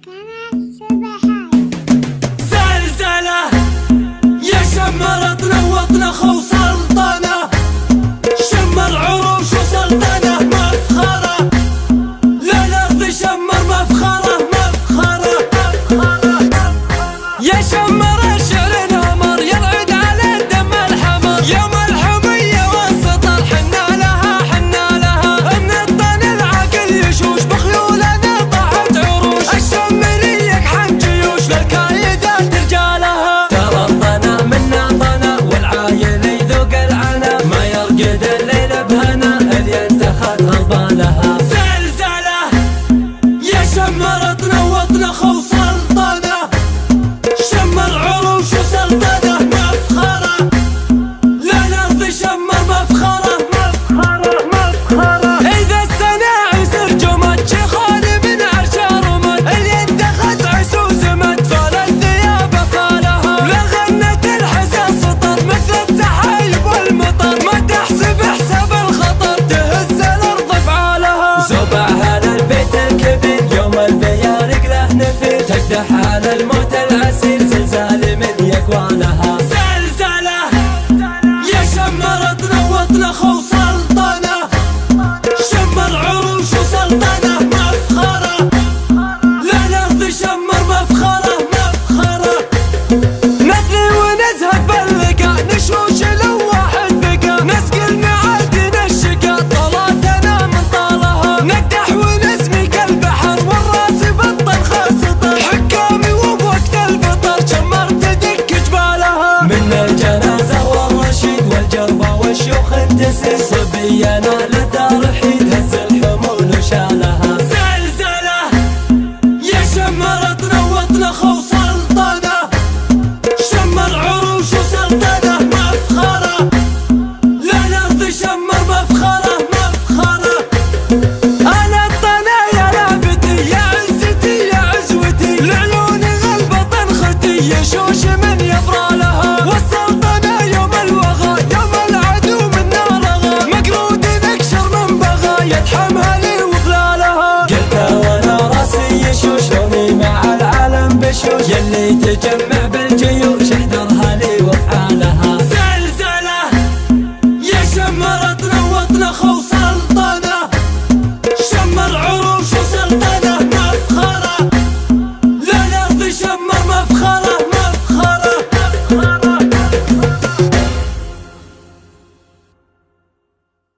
زلزلة يا شمرتنا وطنا خو سلطنة، شمر عروش وسلطنة مفخرة، للأرض شمر مفخرة مفخرة يا شمر الشعر نمر يرعد على الدم الحمر، يا ملحمية والسطر حنا لها من الطن العاقل يشوش بخيولنا طاحت عروش، الشمري يقحم جيوش للكايدات رجالها، ترى الطنا منا طنا والعايل يذوق العنا، ما يرقد الليل بهنا اللي انتخت غضبانها. زلزلة يا شمرتنا وطنا خو سلطنة، شمر عروش وسلطنة مفخرة، للأرض شمر مفخرة مفخرة إذا السنة يصير جمد شيخان من عرش رمد، اللي انتخت عسوس مد فالثياب فالها، لغنت الحزن سطر مثل السحايب والمطر، ما تحسب حساب الخطر تهز الأرض افعالها، زبعها للبيت الكبير يوم البيارق له نفير، تقدح على الموت العسير زلزال من يقوانها. زلزلة يا شمرتنا وطنا خو سلطنة، شمر عروش وسلطنة مفخرة، للأرض شمر مفخرة مفخرة، ندري ونزهد باللقاء نشوش لو واحد بقى، نسقي المعادن الشقا طلاتنا من طالها، نقدح ونسمي كالبحر والراس بطل خاسطة، حكامي وبوقت البطر شمر تدك جبالها، من الجنازة والرشيد والجربة والشيوخ انتسر، صبينا للدار حيد هز الحمول وشالها. زلزلة يا شمرتنا